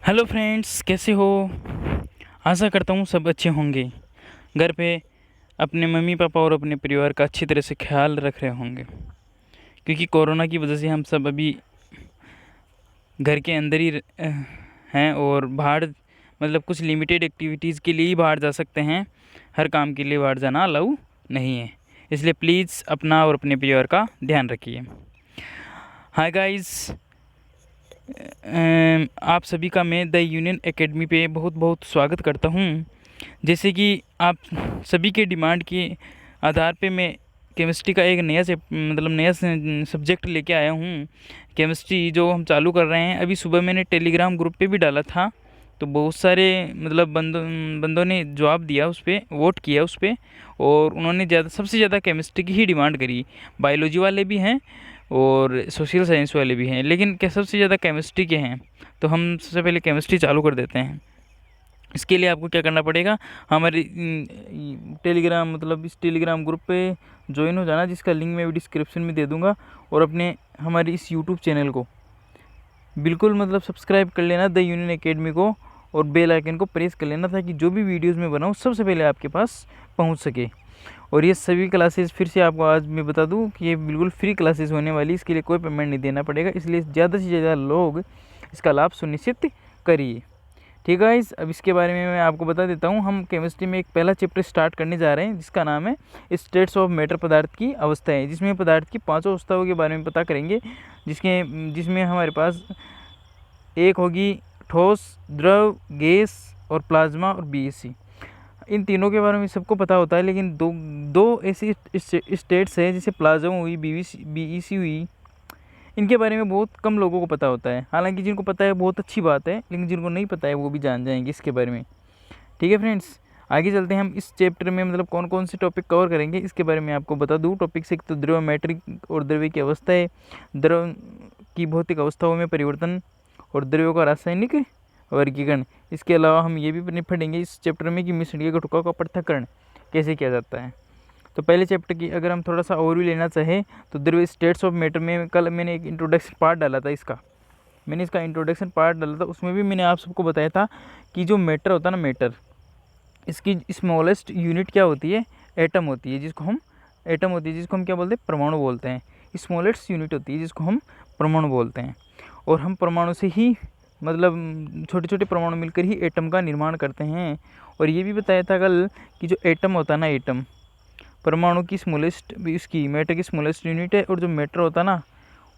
Hello friends, कैसे हो? आशा करता हूँ सब अच्छे होंगे। घर पे अपने मम्मी पापा और अपने परिवार का अच्छी तरह से ख्याल रख रहे होंगे, क्योंकि कोरोना की वजह से हम सब अभी घर के अंदर ही हैं और बाहर मतलब कुछ लिमिटेड एक्टिविटीज़ के लिए ही बाहर जा सकते हैं। हर काम के लिए बाहर जाना अलाउ नहीं है, इसलिए प्लीज़ अपना और अपने परिवार का ध्यान रखिए। हाय गाइस, आप सभी का मैं द यूनियन एकेडमी पे बहुत बहुत स्वागत करता हूँ। जैसे कि आप सभी के डिमांड के आधार पे मैं केमिस्ट्री का एक नया सब्जेक्ट लेके आया हूँ। केमिस्ट्री जो हम चालू कर रहे हैं, अभी सुबह मैंने टेलीग्राम ग्रुप पे भी डाला था, तो बहुत सारे मतलब बंदों ने जवाब दिया, उस पर वोट किया उस पर, और उन्होंने सबसे ज़्यादा केमिस्ट्री की ही डिमांड करी। बायोलॉजी वाले भी हैं और सोशल साइंस वाले भी हैं, लेकिन सबसे ज़्यादा केमिस्ट्री के हैं। तो हम सबसे पहले केमिस्ट्री चालू कर देते हैं। इसके लिए आपको क्या करना पड़ेगा, हमारे टेलीग्राम इस टेलीग्राम ग्रुप पे ज्वाइन हो जाना, जिसका लिंक मैं भी डिस्क्रिप्शन में दे दूँगा। और अपने हमारे इस यूट्यूब चैनल को बिल्कुल सब्सक्राइब कर लेना, द यूनियन एकेडमी को, और बेल आइकन को प्रेस कर लेना, ताकि जो भी वीडियोज़ मैं बनाऊँ सबसे पहले आपके पास पहुँच सके। और ये सभी क्लासेस फिर से आपको आज मैं बता दूं कि ये बिल्कुल फ्री क्लासेस होने वाली, इसके लिए कोई पेमेंट नहीं देना पड़ेगा, इसलिए ज़्यादा से ज़्यादा लोग इसका लाभ सुनिश्चित करिए। ठीक है गाइस, अब इसके बारे में मैं आपको बता देता हूँ। हम केमिस्ट्री में एक पहला चैप्टर स्टार्ट करने जा रहे हैं, जिसका नाम है स्टेट्स ऑफ मैटर, पदार्थ की अवस्थाएँ, जिसमें पदार्थ की 5 अवस्थाओं के बारे में पता करेंगे। जिसमें हमारे पास एक होगी ठोस, द्रव, गैस और प्लाज्मा और बीएससी। इन तीनों के बारे में सबको पता होता है, लेकिन दो दो ऐसी स्टेट्स हैं, जैसे प्लाज्मा हुई, बीईसी हुई, इनके बारे में बहुत कम लोगों को पता होता है। हालांकि जिनको पता है बहुत अच्छी बात है, लेकिन जिनको नहीं पता है वो भी जान जाएंगे इसके बारे में। ठीक है फ्रेंड्स, आगे चलते हैं। हम इस चैप्टर में कौन कौन से टॉपिक कवर करेंगे इसके बारे में आपको बता दूँ। टॉपिक से एक तो द्रव, मैट्रिक और द्रव्य की अवस्था है, द्रव की भौतिक अवस्थाओं में परिवर्तन और द्रव्यों का रासायनिक वर्गीकरण। इसके अलावा हम ये भी पढ़ेंगे इस चैप्टर में कि मिश्रणीय घटकों का पृथक्करण कैसे किया जाता है। तो पहले चैप्टर की अगर हम थोड़ा सा ओवरव्यू लेना चाहें, तो द्रव्य स्टेट्स ऑफ मैटर में कल मैंने एक इंट्रोडक्शन पार्ट डाला था। इसका इंट्रोडक्शन पार्ट डाला था, उसमें भी मैंने आप सबको बताया था कि जो मैटर होता है ना, मैटर, इसकी स्मॉलेस्ट यूनिट क्या होती है, एटम होती है, जिसको हम क्या बोलते हैं, परमाणु बोलते हैं। स्मॉलेस्ट यूनिट होती है जिसको हम परमाणु बोलते हैं। और हम परमाणु से ही छोटे छोटे परमाणु मिलकर ही एटम का निर्माण करते हैं। और ये भी बताया था कल कि जो एटम होता है ना, एटम परमाणु की स्मॉलेस्ट, इसकी मैटर की स्मॉलेस्ट यूनिट है। और जो मैटर होता है ना,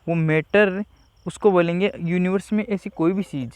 वो मैटर उसको बोलेंगे यूनिवर्स में ऐसी कोई भी चीज़,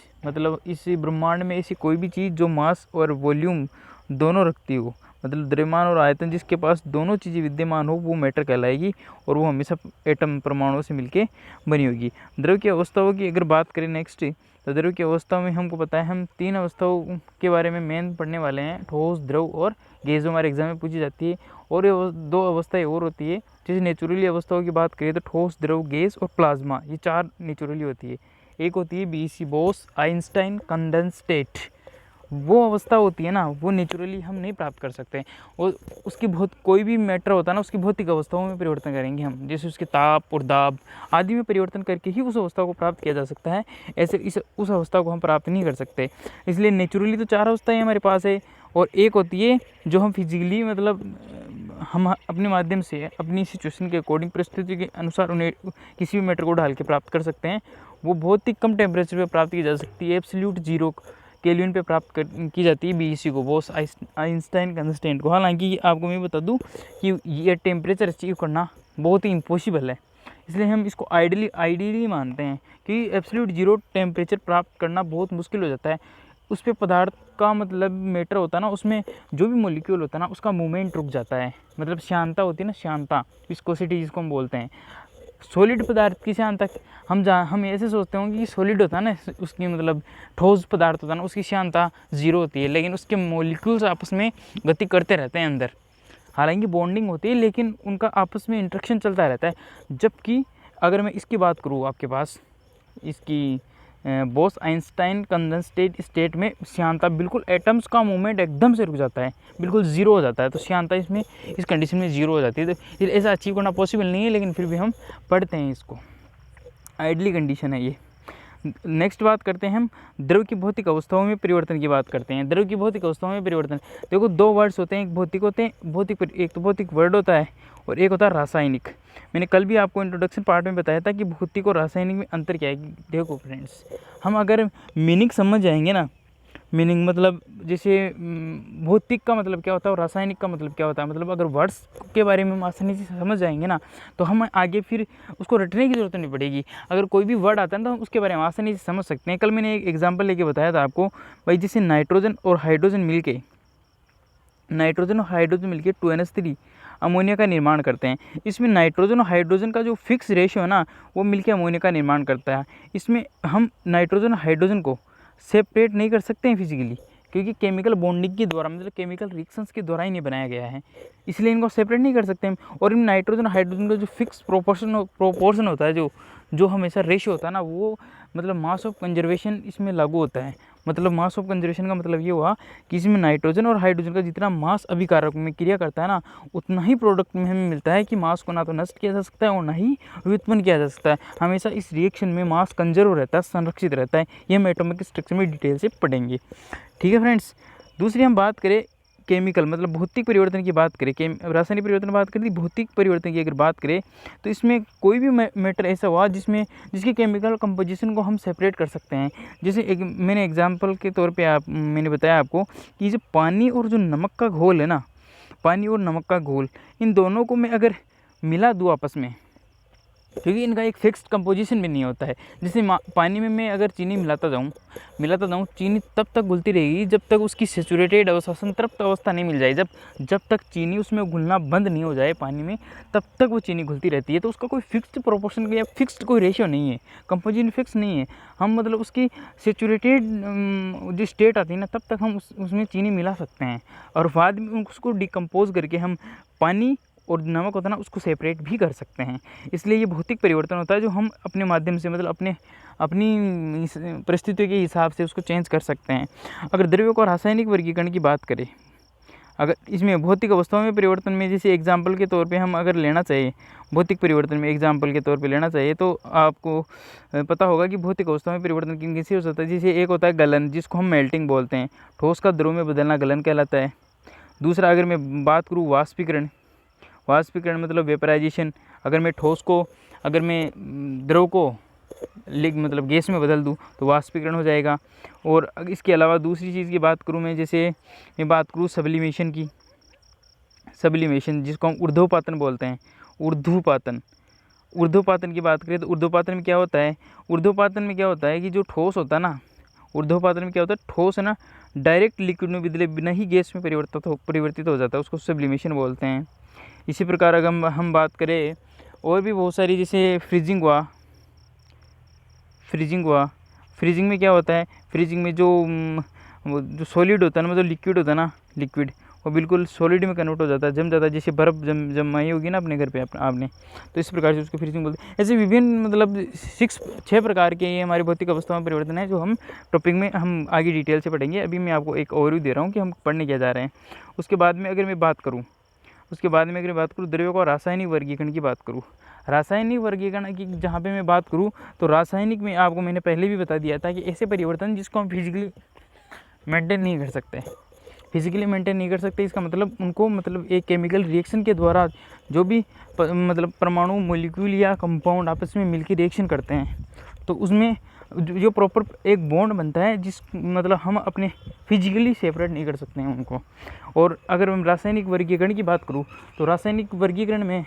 इस ब्रह्मांड में ऐसी कोई भी चीज़ जो मास और वॉल्यूम दोनों रखती हो, द्रव्यमान और आयतन जिसके पास दोनों चीज़ें विद्यमान हो, वो मैटर कहलाएगी। और वो हमेशा एटम परमाणुओं से मिलके बनी होगी। द्रव की अवस्थाओं की अगर बात करें नेक्स्ट, तो द्रव की अवस्थाओं में हमको पता है, हम 3 अवस्थाओं के बारे में मेन पढ़ने वाले हैं, ठोस, द्रव और गैस, जो हमारे एग्जाम में पूछी जाती है। और ये 2 अवस्थाएँ और होती है। जैसे नेचुरली अवस्थाओं की बात करें तो ठोस, द्रव, गैस और प्लाज्मा, ये 4 नेचुरली होती है। एक होती है BEC, Bose Einstein condense state, वो अवस्था होती है ना, वो नेचुरली हम नहीं प्राप्त कर सकते। और उसकी कोई भी मैटर होता है ना, उसकी भौतिक अवस्थाओं में परिवर्तन करेंगे हम, जैसे उसके ताप और दाब आदि में परिवर्तन करके ही उस अवस्था को प्राप्त किया जा सकता है। ऐसे उस अवस्था को हम प्राप्त नहीं कर सकते। इसलिए नेचुरली तो 4 अवस्थाएँ हमारे पास है। और एक होती है जो हम फिजिकली हम अपने माध्यम से अपनी सिचुएशन के अकॉर्डिंग, परिस्थिति के अनुसार उन्हें किसी भी मैटर को ढाल के प्राप्त कर सकते हैं। वो बहुत ही कम टेम्परेचर पे प्राप्त की जा सकती है, एब्सोल्यूट 0 केल्विन पे प्राप्त की जाती है बीईसी को, बोस आइंस्टाइन कंस्टेंट को। हालांकि आपको मैं बता दूं कि ये टेम्परेचर अचीव करना बहुत ही इम्पॉसिबल है, इसलिए हम इसको आइडियली मानते हैं कि एब्सोल्यूट 0 टेम्परेचर प्राप्त करना बहुत मुश्किल हो जाता है। उस पर पदार्थ का मैटर होता है ना, उसमें जो भी मॉलिक्यूल होता है ना, उसका मूवमेंट रुक जाता है। श्यांता होती है ना, श्यांता, विस्कोसिटी जिसको हम बोलते हैं। सॉलिड पदार्थ की श्यांता हम ऐसे सोचते होंगे कि सॉलिड होता है ना, उसकी ठोस पदार्थ होता है ना, उसकी श्यांता 0 होती है, लेकिन उसके मॉलिक्यूल्स आपस में गति करते रहते हैं अंदर। हालांकि बॉन्डिंग होती है, लेकिन उनका आपस में इंटरेक्शन चलता रहता है। जबकि अगर मैं इसकी बात करूँ, आपके पास इसकी बोस आइंस्टाइन कंडेंस्ड स्टेट में श्यांता बिल्कुल, एटम्स का मूवमेंट एकदम से रुक जाता है, बिल्कुल 0 हो जाता है। तो श्यांता इस कंडीशन में 0 हो जाती है। तो ऐसा अचीव करना पॉसिबल नहीं है, लेकिन फिर भी हम पढ़ते हैं इसको, आइडली कंडीशन है ये। नेक्स्ट बात करते हैं हम द्रव की भौतिक अवस्थाओं में परिवर्तन की बात करते हैं। द्रव की भौतिक अवस्थाओं में परिवर्तन, देखो दो वर्ड्स होते हैं, एक भौतिक होते हैं, एक तो भौतिक वर्ड होता है और एक होता है रासायनिक। मैंने कल भी आपको इंट्रोडक्शन पार्ट में बताया था कि भौतिक और रासायनिक में अंतर क्या है। देखो फ्रेंड्स, हम अगर मीनिंग समझ जाएंगे ना, मीनिंग मतलब जैसे भौतिक का मतलब क्या होता है और रासायनिक का मतलब क्या होता है, मतलब अगर वर्ड्स के बारे में हम आसानी से समझ जाएंगे ना, तो हम आगे फिर उसको रटने की ज़रूरत नहीं पड़ेगी। अगर कोई भी वर्ड आता है ना, तो हम उसके बारे में आसानी से समझ सकते हैं। कल मैंने एक एग्जाम्पल लेके बताया था आपको, भाई जैसे नाइट्रोजन और हाइड्रोजन मिलके 2NH3 अमोनिया का निर्माण करते हैं। इसमें नाइट्रोजन और हाइड्रोजन का जो फिक्स रेशियो है ना, वो मिलकर अमोनिया का निर्माण करता है। इसमें हम नाइट्रोजन और हाइड्रोजन को सेपरेट नहीं कर सकते हैं फिजिकली, क्योंकि केमिकल बॉन्डिंग के द्वारा, मतलब केमिकल रिएक्शंस के द्वारा ही नहीं बनाया गया है, इसलिए इनको सेपरेट नहीं कर सकते हम। और इन नाइट्रोजन और हाइड्रोजन का जो फिक्स प्रोपोर्शन होता है, जो हमेशा रेशियो होता है ना, वो मतलब मास ऑफ कंजर्वेशन इसमें लागू होता है। मतलब मास ऑफ कंजर्वेशन का मतलब ये हुआ कि इसमें नाइट्रोजन और हाइड्रोजन का जितना मास अभिकारक में क्रिया करता है ना, उतना ही प्रोडक्ट में हमें मिलता है कि मास को ना तो नष्ट किया जा सकता है और ना ही व्युत्पन्न किया जा सकता है। हमेशा इस रिएक्शन में मास कंजर्व रहता है, संरक्षित रहता है। ये हम एटॉमिक स्ट्रक्चर में डिटेल से पढ़ेंगे, ठीक है फ्रेंड्स। दूसरी हम बात करें केमिकल मतलब भौतिक परिवर्तन की बात करें, रासायनिक परिवर्तन की बात करें, भौतिक परिवर्तन की अगर बात करें, तो इसमें कोई भी मैटर ऐसा हुआ जिसके केमिकल कंपोजिशन को हम सेपरेट कर सकते हैं। जैसे मैंने एग्जांपल के तौर पे मैंने बताया आपको कि जो पानी और जो नमक का घोल है ना, पानी और नमक का घोल, इन दोनों को मैं अगर मिला दूँ आपस में, क्योंकि इनका एक फिक्स्ड कंपोजिशन भी नहीं होता है। जैसे पानी में मैं अगर चीनी मिलाता जाऊँ, चीनी तब तक घुलती रहेगी जब तक उसकी सेचुरेटेड अवस्था, संतृप्त अवस्था नहीं मिल जाए। जब तक चीनी उसमें घुलना बंद नहीं हो जाए पानी में, तब तक वो चीनी घुलती रहती है। तो उसका कोई फिक्स्ड प्रोपोर्शन या फिक्स्ड कोई रेशियो नहीं है, कंपोजिशन फिक्स नहीं है। हम मतलब उसकी सेचुरेटेड जो स्टेट आती है ना, तब तक हम उसमें चीनी मिला सकते हैं और बाद में उसको डिकम्पोज करके हम पानी और नमक होता है ना, उसको सेपरेट भी कर सकते हैं। इसलिए ये भौतिक परिवर्तन होता है जो हम अपने माध्यम से, मतलब अपनी परिस्थितियों के हिसाब से उसको चेंज कर सकते हैं। अगर द्रव्यों का रासायनिक वर्गीकरण की बात करें, अगर इसमें भौतिक अवस्थाओं में परिवर्तन में, जैसे एग्जाम्पल के तौर पे हम अगर लेना चाहिए, भौतिक परिवर्तन में एग्जाम्पल के तौर पे लेना चाहिए, तो आपको पता होगा कि भौतिक अवस्थाओं में परिवर्तन किन किन से हो सकता है। जैसे एक होता है गलन, जिसको हम मेल्टिंग बोलते हैं, ठोस का द्रव में बदलना गलन कहलाता है। दूसरा अगर मैं बात करूँ वाष्पीकरण मतलब वेपराइजेशन। अगर मैं द्रव को मतलब गैस में बदल दूँ तो वाष्पीकरण हो जाएगा। और इसके अलावा दूसरी चीज़ की बात करूँ मैं, जैसे मैं बात करूँ सब्लिमेशन जिसको हम ऊर्ध्वपातन बोलते हैं। ऊर्ध्वपातन की बात करें तो ऊर्ध्वपातन में क्या होता है कि जो ठोस होता है ना, ऊर्ध्वपातन में क्या होता है, ठोस है ना, डायरेक्ट लिक्विड में बदले बिना ही गैस में परिवर्तित हो जाता है, उसको सब्लिमेशन बोलते हैं। इसी प्रकार अगर हम बात करें और भी बहुत सारी, जैसे फ्रीजिंग में क्या होता है, फ्रीजिंग में जो सॉलिड होता है ना, मतलब लिक्विड होता है ना, वो बिल्कुल सॉलिड में कन्वर्ट हो जाता है, जम जाता है। जैसे बर्फ़ जमाई होगी ना अपने घर पे आपने, तो इस प्रकार से उसको फ्रीजिंग बोलते हैं। ऐसे विभिन्न मतलब 6 प्रकार के ये हमारी भौतिक अवस्थाओं में परिवर्तन है, जो हम टॉपिक में हम आगे डिटेल से पढ़ेंगे। अभी मैं आपको एक ओवरव्यू दे रहा हूँ कि हम पढ़ने क्या जा रहे हैं। उसके बाद में अगर मैं बात करूँ द्रव्यों का रासायनिक वर्गीकरण की बात करूँ, रासायनिक वर्गीकरण की जहाँ पे मैं बात करूँ, तो रासायनिक में आपको मैंने पहले भी बता दिया था कि ऐसे परिवर्तन जिसको हम फिजिकली मेंटेन नहीं कर सकते। इसका मतलब उनको एक केमिकल रिएक्शन के द्वारा जो भी परमाणु, मॉलिक्यूल या कंपाउंड आपस में मिलकर रिएक्शन करते हैं, तो उसमें जो प्रॉपर एक बॉन्ड बनता है, जिस हम अपने फिजिकली सेपरेट नहीं कर सकते हैं उनको। और अगर हम रासायनिक वर्गीकरण की बात करूँ, तो रासायनिक वर्गीकरण में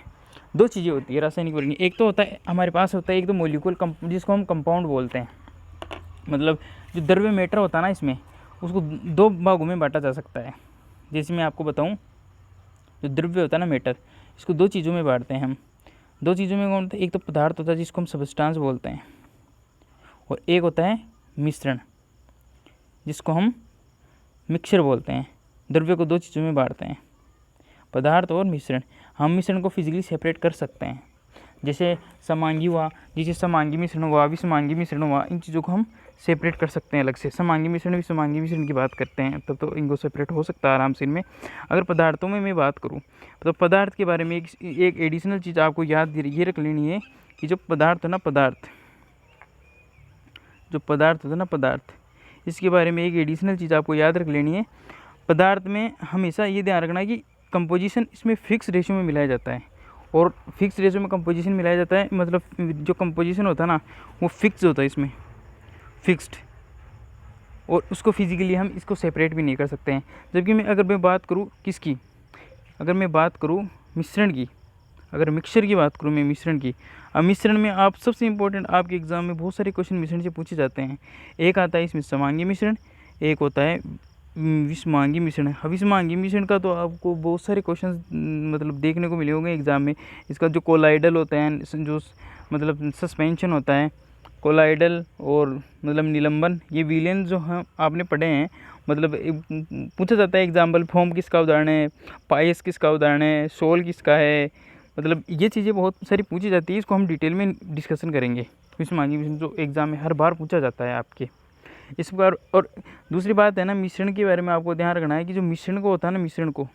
2 चीज़ें होती है रासायनिक वर्गीकरण। एक तो होता है हमारे पास होता है एक तो मॉलिक्यूल जिसको हम कंपाउंड बोलते हैं, मतलब जो द्रव्य मैटर होता है ना, इसमें उसको 2 भागों में बांटा जा सकता है। जैसे मैं आपको बताऊं, जो द्रव्य होता है ना मैटर, इसको 2 चीज़ों में बांटते हैं हम। 2 चीज़ों में कौन होता है, एक तो पदार्थ होता है जिसको हम सब्सटेंस बोलते हैं, और एक होता है मिश्रण जिसको हम मिक्सचर बोलते हैं। द्रव्य को 2 चीज़ों में बांटते हैं, पदार्थ और मिश्रण। हम मिश्रण को फिजिकली सेपरेट कर सकते हैं, जैसे समांगी मिश्रण हुआ, विसमांगी मिश्रण हुआ, इन चीज़ों को हम सेपरेट कर सकते हैं अलग से। समांगी मिश्रण की बात करते हैं तब तो इनको सेपरेट हो सकता है आराम से इनमें। अगर पदार्थों में मैं बात करूँ, तो पदार्थ के बारे में एक एडिशनल चीज़ आपको याद ये रख लेनी है कि जो पदार्थ है ना, जो पदार्थ होता है ना, पदार्थ, इसके बारे में एक एडिशनल चीज़ आपको याद रख लेनी है। पदार्थ में हमेशा ये ध्यान रखना है कि कंपोजिशन इसमें फिक्स रेशियो में मिलाया जाता है, और फिक्स रेशियो में कंपोजिशन मिलाया जाता है मतलब जो कंपोजिशन होता है ना वो फिक्स होता है इसमें, फिक्स्ड, और उसको फिजिकली हम इसको सेपरेट भी नहीं कर सकते हैं। जबकि अगर मैं बात करूँ किसकी, अगर मैं बात करूँ मिश्रण की, अगर मिक्सचर की बात करूँ मैं मिश्रण की, अब मिश्रण में आप सबसे इम्पोर्टेंट आपके एग्जाम में बहुत सारे क्वेश्चन मिश्रण से पूछे जाते हैं। एक आता है इसमें समांगी मिश्रण, एक होता है विषमांगी मिश्रण। अब विषमांगी मिश्रण का तो आपको बहुत सारे क्वेश्चन मतलब देखने को मिले होंगे एग्जाम में। इसका जो कोलाइडल होता है, जो मतलब सस्पेंशन होता है, कोलाइडल और मतलब निलंबन, ये विलेन जो हम आपने पढ़े हैं, मतलब पूछा जाता है एग्जाम्पल, फॉर्म किसका उदाहरण है, पायस किसका उदाहरण है, सोल किसका है, मतलब ये चीज़ें बहुत सारी पूछी जाती है। इसको हम डिटेल में डिस्कशन करेंगे। विषमांगी मिश्रण जो एग्जाम में हर बार पूछा जाता है आपके इस बार। और दूसरी बात है ना, मिश्रण के बारे में आपको ध्यान रखना है कि जो मिश्रण को होता है ना, मिश्रण को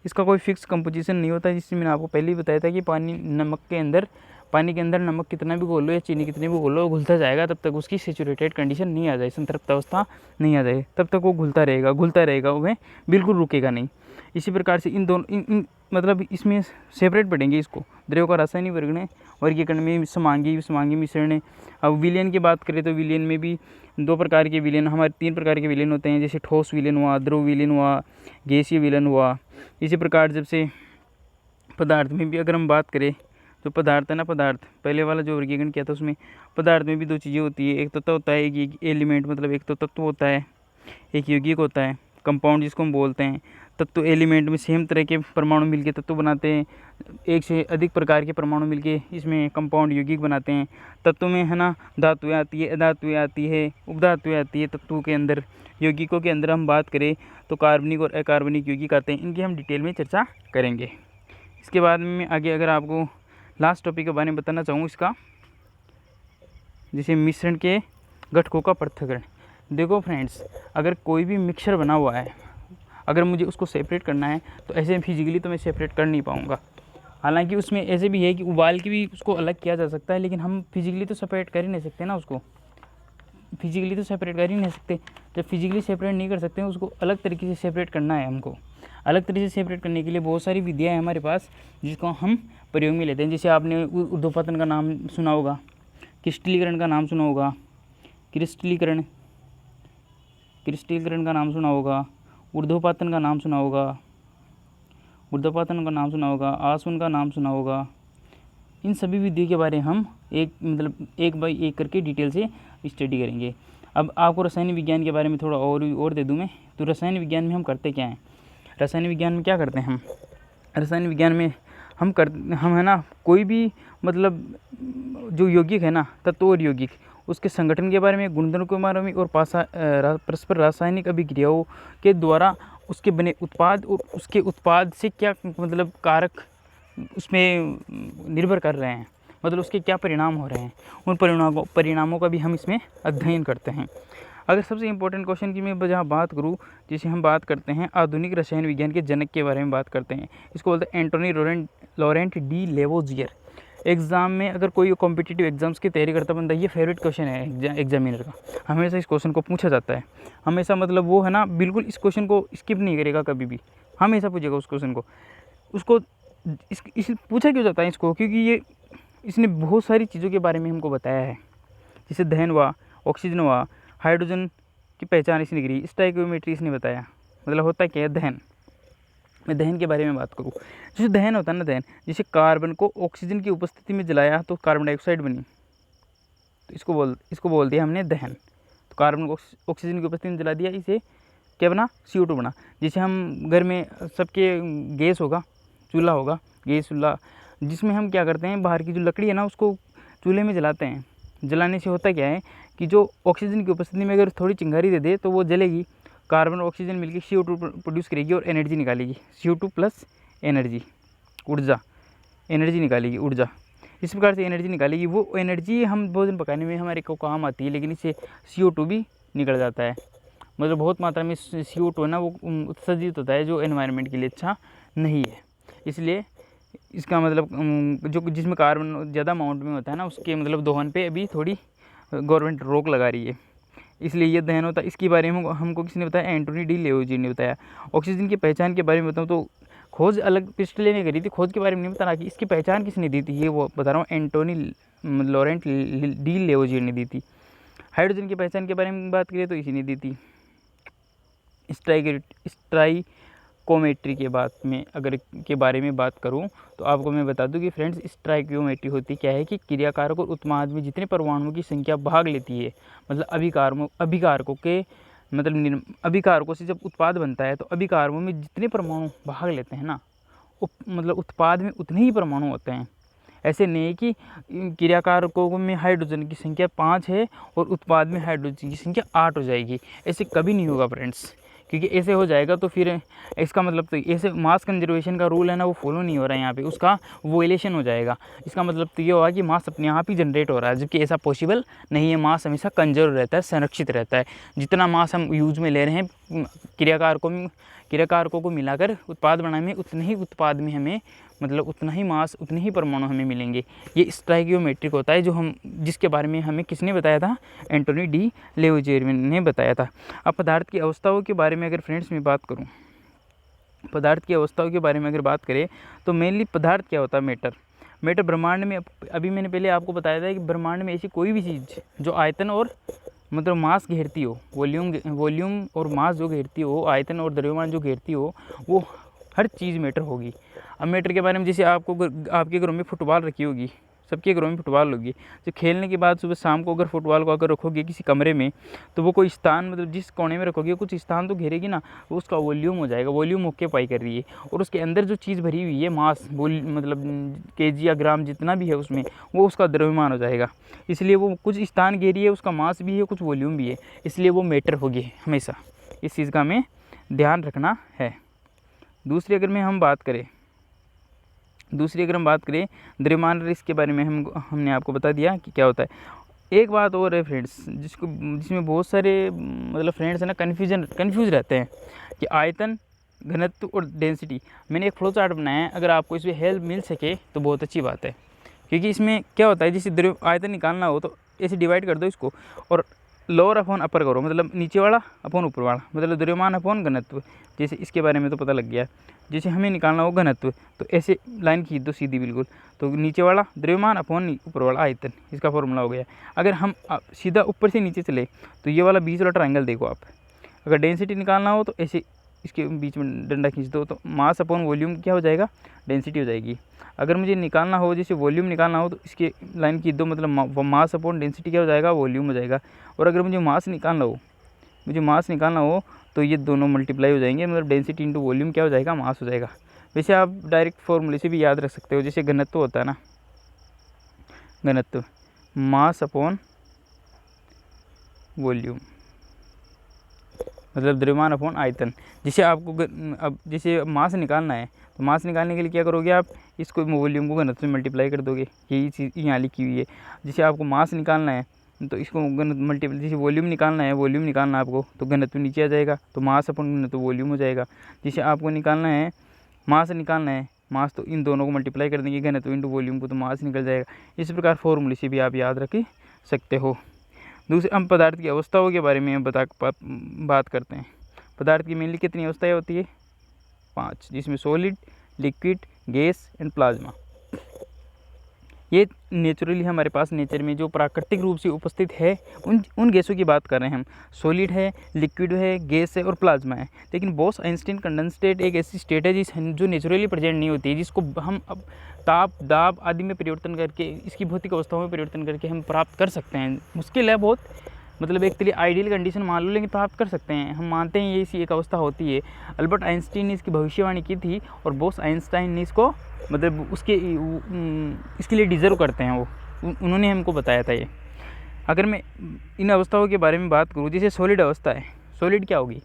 इसका कोई फिक्स कंपोजिशन नहीं होता है। जिससे मैंने आपको पहले ही बताया था कि पानी के अंदर नमक कितना भी घोलो या चीनी कितनी भी घोलो, घुलता जाएगा तब तक उसकी सैचुरेटेड कंडीशन नहीं आ जाए, संतृप्त अवस्था नहीं आ जाए, तब तक वो घुलता रहेगा, वह बिल्कुल रुकेगा नहीं। इसी प्रकार से इन दोनों इन मतलब इसमें सेपरेट पढ़ेंगे इसको, द्रव्यों का रासायनिक वर्गीकरण में समांगी विषमांगी मिश्रण है। अब विलयन की बात करें तो विलयन में भी दो प्रकार के विलयन, हमारे 3 प्रकार के विलयन होते हैं, जैसे ठोस विलयन हुआ, द्रव विलयन हुआ, गैसीय विलयन हुआ। इसी प्रकार जब से पदार्थ में भी अगर हम बात करें, जो पदार्थ है ना, पदार्थ पहले वाला जो वर्गीकरण किया था उसमें पदार्थ में भी 2 चीज़ें होती है, एक तत्व होता है, एक एलिमेंट, मतलब एक तो तत्व होता है, एक यौगिक होता है, कंपाउंड जिसको हम बोलते हैं। तत्व एलिमेंट में सेम तरह के परमाणु मिलके तत्व बनाते हैं, एक से अधिक प्रकार के परमाणु मिलके इसमें कंपाउंड यौगिक बनाते हैं। तत्व में है ना धातुएं आती है, अधातुएं आती है, उपधातुएं आती है तत्वों के अंदर। यौगिकों के अंदर हम बात करें तो कार्बनिक और अकार्बनिक यौगिक आते हैं, इनकी हम डिटेल में चर्चा करेंगे। इसके बाद में आगे अगर आपको लास्ट टॉपिक के बारे में बताना चाहूँ इसका, जैसे मिश्रण के घटकों का पृथक्करण। देखो फ्रेंड्स, अगर कोई भी मिक्सचर बना हुआ है, अगर मुझे उसको सेपरेट करना है तो ऐसे फिजिकली तो मैं सेपरेट कर नहीं पाऊँगा। हालांकि उसमें ऐसे भी है कि उबाल के भी उसको अलग किया जा सकता है, लेकिन हम फिजिकली तो सेपरेट कर ही नहीं सकते ना, उसको फिजिकली तो सेपरेट कर ही नहीं सकते। जब फिजिकली सेपरेट नहीं कर सकते उसको अलग तरीके से सेपरेट करना है हमको। अलग तरीके से सेपरेट करने के लिए बहुत सारी विधियाँ हैं हमारे पास जिसको हम प्रयोग में लेते हैं। जैसे आपने ऊर्ध्वपतन का नाम सुना होगा, क्रिस्टलीकरण का नाम सुना होगा, क्रिस्टलीकरण का नाम सुना होगा, ऊर्ध्वपातन का नाम सुना होगा, आसवन का नाम सुना होगा। इन सभी विधियों के बारे में हम एक बाय एक करके डिटेल से स्टडी करेंगे। अब आपको रसायन विज्ञान के बारे में थोड़ा और दे दूं मैं, तो रसायन विज्ञान में हम करते क्या हैं, रसायन विज्ञान में क्या करते हैं हम, रसायन विज्ञान में हम है ना कोई भी मतलब जो यौगिक है ना, तत्व और यौगिक, उसके संगठन के बारे में, गुणधर्म के बारे में, और परस्पर रासायनिक अभिक्रियाओं के द्वारा उसके बने उत्पाद और उसके उत्पाद से क्या मतलब कारक उसमें निर्भर कर रहे हैं, मतलब उसके क्या परिणाम हो रहे हैं, उन परिणामों का भी हम इसमें अध्ययन करते हैं। अगर सबसे इम्पोर्टेंट क्वेश्चन की मैं जहाँ बात करूँ, जिसे हम बात करते हैं आधुनिक रसायन विज्ञान के जनक के बारे में बात करते हैं। इसको बोलते हैं Antoine Laurent de Lavoisier. Exam में अगर कोई कॉम्पिटिटिव एग्जाम्स की तैयारी करता बंदा, ये फेवरेट क्वेश्चन है एग्जामिनर का, हमेशा इस क्वेश्चन को पूछा जाता है, हमेशा, मतलब वो है ना बिल्कुल इस क्वेश्चन को स्किप नहीं करेगा कभी भी, हमेशा पूछेगा उस क्वेश्चन को। उसको इस पूछा क्यों जाता है इसको, क्योंकि इसने बहुत सारी चीज़ों के बारे में हमको बताया है, जैसे दहन हुआ, ऑक्सीजन हुआ, हाइड्रोजन की पहचान इसने करी, स्टोइकियोमेट्री इसने बताया, मतलब होता क्या है दहन। मैं दहन के बारे में बात करूँ, जैसे दहन होता है ना, दहन जैसे कार्बन को ऑक्सीजन की उपस्थिति में जलाया तो कार्बन डाइऑक्साइड बनी, तो इसको बोल दिया हमने दहन। तो कार्बन को ऑक्सीजन की उपस्थिति में जला दिया, इसे क्या बना, CO2 बना। जैसे हम घर में सबके गैस होगा, चूल्हा होगा, गैस चूल्हा, जिसमें हम क्या करते हैं, बाहर की जो लकड़ी है ना उसको चूल्हे में जलाते हैं। जलाने से होता क्या है कि जो ऑक्सीजन की उपस्थिति में अगर थोड़ी चिंगारी दे दे तो वो जलेगी, कार्बन और ऑक्सीजन मिलकर CO2 प्रोड्यूस करेगी और एनर्जी निकालेगी, CO2 प्लस एनर्जी, ऊर्जा, एनर्जी निकालेगी, ऊर्जा। इस प्रकार से एनर्जी निकालेगी, वो एनर्जी हम भोजन पकाने में हमारे को काम आती है, लेकिन इससे CO2 भी निकल जाता है, मतलब बहुत मात्रा में CO2 है ना वो उत्सर्जित होता है, जो एनवायरनमेंट के लिए अच्छा नहीं है। इसलिए इसका मतलब जो जिसमें कार्बन ज़्यादा अमाउंट में होता है ना, उसके मतलब दोहन पे अभी थोड़ी गवर्नमेंट रोक लगा रही है, इसलिए ये दहन होता है। इसके बारे में हमको किसने बताया? एंटोनी डी लेओजी ने बताया। ऑक्सीजन की पहचान के बारे में बताऊँ तो खोज अलग पिस्टले ने करी थी, खोज के बारे में नहीं बता रहा कि इसकी पहचान किसने दी थी, ये वो बता रहा हूँ, एंटोनी लॉरेंट डी लेओजी ने दी थी। हाइड्रोजन की पहचान के बारे में बात करें तो इसी ने दी थी। स्ट्राइकोमेट्री के बारे में बात करूं तो आपको मैं बता दूं कि फ्रेंड्स, स्ट्राइकोमेट्री होती क्या है कि क्रियाकारक और उत्पाद में जितने परमाणुओं की संख्या भाग लेती है, मतलब अभिकारकों से जब उत्पाद बनता है तो अभिकारकों में जितने परमाणु भाग लेते हैं ना, मतलब उत्पाद में उतने ही परमाणु होते हैं। ऐसे नहीं है कि क्रियाकारकों में हाइड्रोजन की संख्या 5 है और उत्पाद में हाइड्रोजन की संख्या 8 हो जाएगी, ऐसे कभी नहीं होगा फ्रेंड्स, क्योंकि ऐसे हो जाएगा तो फिर इसका मतलब तो ऐसे मास कंजर्वेशन का रूल है ना, वो फॉलो नहीं हो रहा है यहाँ पे, उसका वोलेशन हो जाएगा। इसका मतलब तो ये होगा कि मास अपने आप ही जनरेट हो रहा है, जबकि ऐसा पॉसिबल नहीं है। मास हमेशा कंजर्व रहता है, संरक्षित रहता है। जितना मास हम यूज में ले रहे हैं क्रियाकारकों को मिलाकर उत्पाद बनाने में, उतने ही उत्पाद में हमें मतलब उतना ही मास, उतने ही परमाणु हमें मिलेंगे। ये स्टोइकियोमेट्रिक होता है, जिसके बारे में हमें किसने बताया था? एंटोनी डी लेओजी ने बताया था। अब पदार्थ की अवस्थाओं के बारे में अगर फ्रेंड्स मैं बात करूं, पदार्थ की अवस्थाओं के बारे में अगर बात करें तो मेनली पदार्थ क्या होता है? मैटर ब्रह्मांड में, अभी मैंने पहले आपको बताया था कि ब्रह्मांड में ऐसी कोई भी चीज़ जो आयतन और मतलब मास घेरती हो, वॉल्यूम और मास जो घेरती हो, आयतन और द्रव्यमान जो घेरती हो, वो हर चीज़ मैटर होगी। अब मैटर के बारे में, जैसे आपके घरों में फुटबॉल रखी होगी, सबके घरों में फुटबॉल होगी, जो खेलने के बाद सुबह शाम को अगर फुटबॉल को अगर रखोगे किसी कमरे में, तो वो कोई स्थान मतलब जिस कोने में रखोगे कुछ स्थान तो घेरेगी ना, वो उसका वॉल्यूम हो जाएगा, वॉल्यूम ऑक्यूपाई कर रही है। और उसके अंदर जो चीज़ भरी हुई है, मास मतलब केजी या ग्राम जितना भी है उसमें, वो उसका द्रव्यमान हो जाएगा। इसलिए वो कुछ स्थान घेरी है, उसका मास भी है, कुछ वॉल्यूम भी है, इसलिए वो मैटर होगी हमेशा। इस चीज़ का हमें ध्यान रखना है। दूसरी अगर हम बात करें द्रव्यमान, इसके बारे में हमने आपको बता दिया कि क्या होता है। एक बात और है फ्रेंड्स, जिसमें बहुत सारे मतलब फ्रेंड्स है ना कन्फ्यूज रहते हैं कि आयतन, घनत्व और डेंसिटी। मैंने एक फ्लो चार्ट बनाया है, अगर आपको इसमें हेल्प मिल सके तो बहुत अच्छी बात है, क्योंकि इसमें क्या होता है, जैसे आयतन निकालना हो तो ऐसे डिवाइड कर दो इसको, और लोअर अपॉन अपर करो, मतलब नीचे वाला अपॉन ऊपर वाला, मतलब द्रव्यमान अपॉन घनत्व। जैसे इसके बारे में तो पता लग गया। जैसे हमें निकालना हो घनत्व, तो ऐसे लाइन खींच दो सीधी बिल्कुल, तो नीचे वाला द्रव्यमान अपॉन ऊपर वाला आयतन, इसका फॉर्मूला हो गया। अगर हम सीधा ऊपर से नीचे चले तो ये वाला बीच वाला ट्रायंगल देखो आप। अगर डेंसिटी निकालना हो तो ऐसे इसके बीच में डंडा खींच दो, तो मास अपॉन वॉल्यूम क्या हो जाएगा? डेंसिटी हो जाएगी। अगर मुझे निकालना हो, जैसे वॉल्यूम निकालना हो, तो इसके लाइन खींच दो, मतलब मास अपॉन डेंसिटी क्या हो जाएगा? वॉल्यूम हो जाएगा। और अगर मुझे मास निकालना हो तो ये दोनों मल्टीप्लाई हो जाएंगे, मतलब डेंसिटी इंटू वॉल्यूम क्या हो जाएगा? मास हो जाएगा। वैसे आप डायरेक्ट फॉर्मूले से भी याद रख सकते हो, जैसे घनत्व होता है ना, घनत्व मास अपॉन वॉल्यूम, मतलब द्रव्यमान अपॉन आयतन। जैसे आपको अब जैसे मास निकालना है, तो मास निकालने के लिए क्या करोगे आप? इसको वॉल्यूम को घनत्व में मल्टीप्लाई कर दोगे, यही चीज़ यहाँ लिखी हुई है। जैसे आपको मास निकालना है तो इसको मल्टीप्लाई, जैसे वॉल्यूम निकालना है आपको, तो घनत्व नीचे आ जाएगा, तो मास अपॉन घनत्व वॉल्यूम हो जाएगा। जैसे आपको मास निकालना है, मास तो इन दोनों को मल्टीप्लाई कर देंगे, घनत्व इंटू वॉल्यूम को, तो मास निकल जाएगा। इस प्रकार फॉर्मूले से भी आप याद रख सकते हो। दूसरे हम पदार्थ की अवस्थाओं के बारे में बात करते हैं। पदार्थ की मेनली कितनी अवस्थाएं होती है? 5, जिसमें solid, liquid, gas and plasma. ये नेचुरली हमारे पास नेचर में जो प्राकृतिक रूप से उपस्थित है, उन गैसों की बात कर रहे हैं हम। सॉलिड है, लिक्विड है, गैस है और प्लाज्मा है। लेकिन बोस आइंस्टीन कंडेंस स्टेट एक ऐसी स्टेट है जो नेचुरली प्रेजेंट नहीं होती है, जिसको हम अब ताप, दाब आदि में परिवर्तन करके, इसकी भौतिक अवस्थाओं में परिवर्तन करके हम प्राप्त कर सकते हैं। मुश्किल है बहुत, मतलब एक तरह आइडियल कंडीशन मान लो, लेकिन प्राप्त कर सकते हैं। हम मानते हैं ये इसी एक अवस्था होती है। अल्बर्ट आइंस्टीन ने इसकी भविष्यवाणी की थी और बोस आइंस्टाइन ने इसको मतलब इसके लिए डिज़र्व करते हैं, उन्होंने हमको बताया था ये। अगर मैं इन अवस्थाओं के बारे में बात करूँ, जैसे सॉलिड अवस्था है, सॉलिड क्या होगी?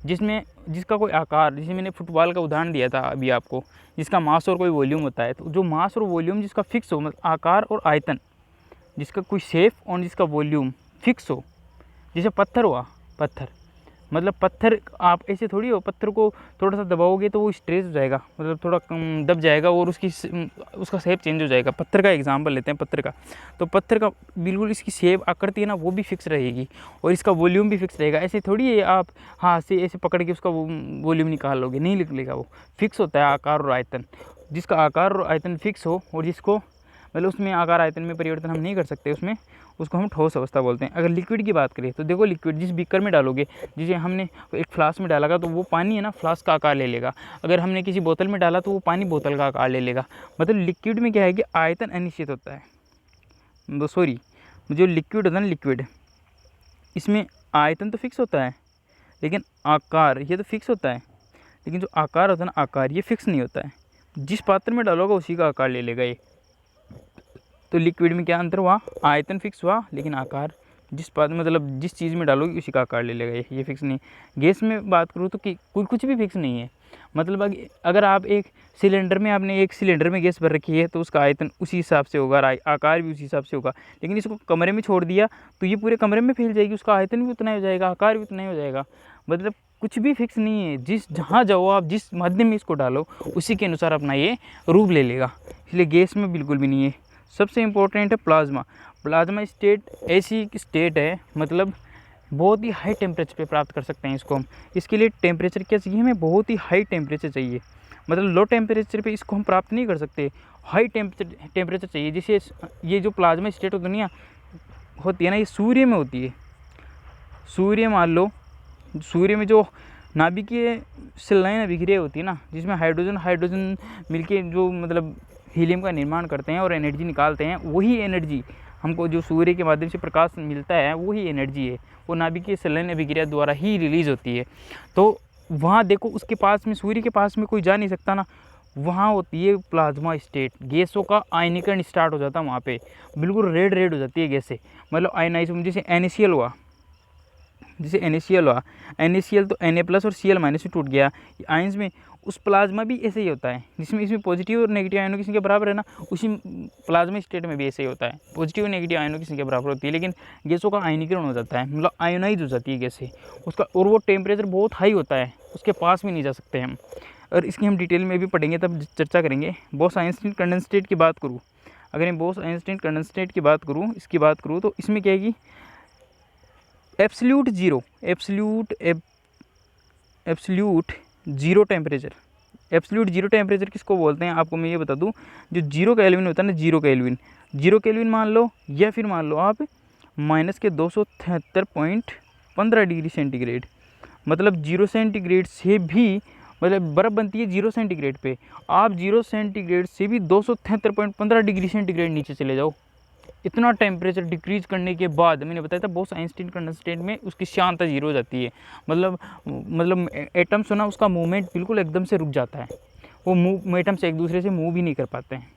जिसका कोई आकार, जैसे मैंने फुटबॉल का उदाहरण दिया था अभी आपको, जिसका मास और कोई वॉल्यूम होता है। तो जो मास और वॉल्यूम जिसका फिक्स हो, मतलब आकार और आयतन, जिसका कोई शेप और जिसका वॉल्यूम फिक्स हो, जैसे पत्थर हुआ, पत्थर मतलब पत्थर आप ऐसे थोड़ी हो, पत्थर को थोड़ा सा दबाओगे तो वो स्ट्रेच हो जाएगा, मतलब थोड़ा दब जाएगा और उसका शेप चेंज हो जाएगा। पत्थर का एग्जांपल लेते हैं, पत्थर का, तो पत्थर का बिल्कुल इसकी शेप आकृति है ना वो भी फिक्स रहेगी और इसका वॉल्यूम भी फिक्स रहेगा। ऐसे थोड़ी है आप हाथ से ऐसे पकड़ के उसका वॉल्यूम निकाल लोगे, नहीं निकलेगा, वो फिक्स होता है आकार और आयतन। जिसका आकार और आयतन फिक्स हो और जिसको मतलब उसमें आकार आयतन में परिवर्तन हम नहीं कर सकते उसमें, उसको हम ठोस अवस्था बोलते हैं। अगर लिक्विड की बात करें तो देखो, लिक्विड जिस बीकर में डालोगे, जिसे हमने एक फ्लास्क में डाला तो वो पानी है ना फ्लास्क का आकार ले लेगा। अगर हमने किसी बोतल में डाला तो वो पानी बोतल का आकार ले लेगा। मतलब लिक्विड में क्या है कि आयतन अनिश्चित होता है, सॉरी जो लिक्विड होता है ना, लिक्विड इसमें आयतन तो फिक्स होता है लेकिन आकार ये तो फिक्स होता है, लेकिन जो आकार होता है ना, आकार ये फिक्स नहीं होता है। जिस पात्र में डालोगे उसी का आकार ले लेगा ये। तो लिक्विड में क्या अंतर हुआ, आयतन फिक्स हुआ लेकिन आकार जिस पात्र मतलब जिस चीज़ में डालोगे उसी का आकार ले लेगा ये फिक्स नहीं। गैस में बात करूँ तो कि कुछ भी फिक्स नहीं है। मतलब अगर आप एक सिलेंडर में आपने एक सिलेंडर में गैस भर रखी है तो उसका आयतन उसी हिसाब से होगा, आकार भी उसी हिसाब से होगा। लेकिन इसको कमरे में छोड़ दिया तो ये पूरे कमरे में फैल जाएगी, उसका आयतन भी उतना ही हो जाएगा, आकार भी उतना ही हो जाएगा। मतलब कुछ भी फिक्स नहीं है, जहाँ जाओ आप जिस माध्यम में इसको डालो उसी के अनुसार अपना ये रूप ले लेगा। इसलिए गैस में बिल्कुल भी नहीं है। सबसे इम्पोर्टेंट है प्लाज्मा। प्लाज्मा स्टेट ऐसी स्टेट है, मतलब बहुत ही हाई टेम्परेचर पे प्राप्त कर सकते हैं इसको हम। इसके लिए टेम्परेचर क्या चाहिए हमें, बहुत ही हाई टेम्परेचर चाहिए। मतलब लो टेम्परेचर पे इसको हम प्राप्त नहीं कर सकते, हाई टेम्परेचर चाहिए। जैसे ये जो प्लाज्मा स्टेट दुनिया होती है ना, ये सूर्य में होती है। सूर्य मान लो, सूर्य में जो नाभिकीय शिलाएँ अभिक्रिया होती है ना, जिसमें हाइड्रोजन मिलके जो मतलब हीलियम का निर्माण करते हैं और एनर्जी निकालते हैं, वही एनर्जी हमको जो सूर्य के माध्यम से प्रकाश मिलता है वही एनर्जी है, वो नाभिकीय संलयन अभिक्रिया द्वारा ही रिलीज होती है। तो वहाँ देखो उसके पास में, सूर्य के पास में कोई जा नहीं सकता ना, वहाँ होती है प्लाज्मा स्टेट। गैसों का आयनीकरण स्टार्ट हो जाता है वहाँ पे, बिल्कुल रेड हो जाती है गैसें, मतलब आयनाइजेशन। जैसे NaCl हुआ, NaCl तो Na+ और Cl- में टूट गया आयंस में। उस प्लाज्मा भी ऐसे ही होता है, जिसमें इसमें पॉजिटिव और नेगेटिव आयनों की संख्या बराबर है ना, उसी प्लाज्मा स्टेट में भी ऐसे ही होता है, पॉजिटिव और नेगेटिव आयनों की संख्या बराबर होती है। लेकिन गैसों का आयनीकरण हो जाता है, मतलब आयोनाइज हो जाती है गैसें उसका, और वो टेम्परेचर बहुत हाई होता है, उसके पास भी नहीं जा सकते हम। और इसकी हम डिटेल में भी पढ़ेंगे, तब चर्चा करेंगे। बोस-आइंस्टीन कंडेंसेट की बात करूँ, अगर मैं बोस-आइंस्टीन कंडेंसेट की बात करूँ, इसकी बात करूँ तो इसमें क्या है कि एब्सोल्यूट जीरो टेम्परेचर किसको बोलते हैं, आपको मैं ये बता दूं। जो 0 केल्विन होता है ना, 0 केल्विन मान लो, या फिर मान लो आप -273.15 डिग्री सेंटीग्रेड, मतलब 0 सेंटीग्रेड से भी, मतलब बर्फ़ बनती है 0 सेंटीग्रेड पे, आप 0 सेंटीग्रेड से भी 273.15 डिग्री सेंटीग्रेड नीचे चले जाओ, इतना टेम्परेचर डिक्रीज करने के बाद, मैंने बताया था बोस-आइंस्टीन कंडेंसेट में उसकी श्यानता 0 हो जाती है। मतलब एटम्स हो ना, उसका मूवमेंट बिल्कुल एकदम से रुक जाता है, वो एटम्स एक दूसरे से मूव भी नहीं कर पाते हैं।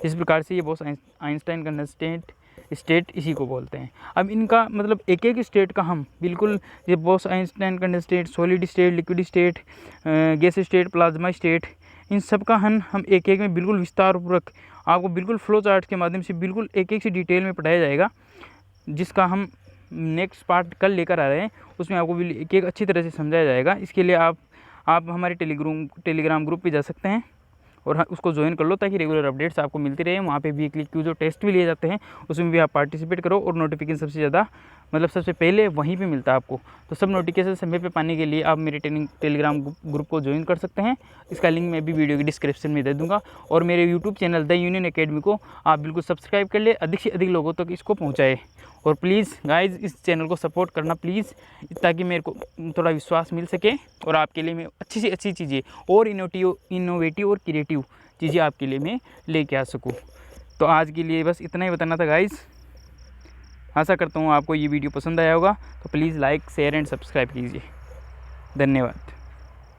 इस प्रकार से ये बोस-आइंस्टीन कंडेंसेट स्टेट इसी को बोलते हैं। अब इनका मतलब एक एक स्टेट का हम बिल्कुल, ये Bose Einstein condensate, solid state, liquid state, gas state, plasma state, इन सब का हम एक एक में बिल्कुल विस्तारपूर्वक आपको बिल्कुल फ्लो चार्ट के माध्यम से बिल्कुल एक एक से डिटेल में पढ़ाया जाएगा, जिसका हम नेक्स्ट पार्ट कल लेकर आ रहे हैं। उसमें आपको एक एक अच्छी तरह से समझाया जाएगा। इसके लिए आप हमारे टेलीग्राम ग्रुप पे जा सकते हैं और उसको ज्वाइन कर लो, ताकि रेगुलर अपडेट्स आपको मिलती रहे। वहाँ पे वीकली क्विज़ और टेस्ट भी लिए जाते हैं, उसमें भी आप पार्टिसिपेट करो, और नोटिफिकेशन सबसे ज़्यादा मतलब सबसे पहले वहीं पे मिलता है आपको। तो सब नोटिफिकेशन समय पे पाने के लिए आप मेरे टेलीग्राम ग्रुप को ज्वाइन कर सकते हैं। इसका लिंक मैं भी वीडियो की डिस्क्रिप्शन में दे दूँगा। और मेरे YouTube channel the union academy को आप बिल्कुल सब्सक्राइब कर ले, अधिक से अधिक लोगों तक इसको पहुँचाए। और प्लीज़ गाइज़ इस चैनल को सपोर्ट करना प्लीज़, ताकि मेरे को थोड़ा विश्वास मिल सके और आपके लिए मैं अच्छी से अच्छी चीज़ें और इनोवेटिव और क्रिएटिव चीज़ें आपके लिए मैं लेके आ सकूँ। तो आज के लिए बस इतना ही बताना था गाइज़। आशा करता हूँ आपको ये वीडियो पसंद आया होगा, तो please like, share and subscribe कीजिए। धन्यवाद।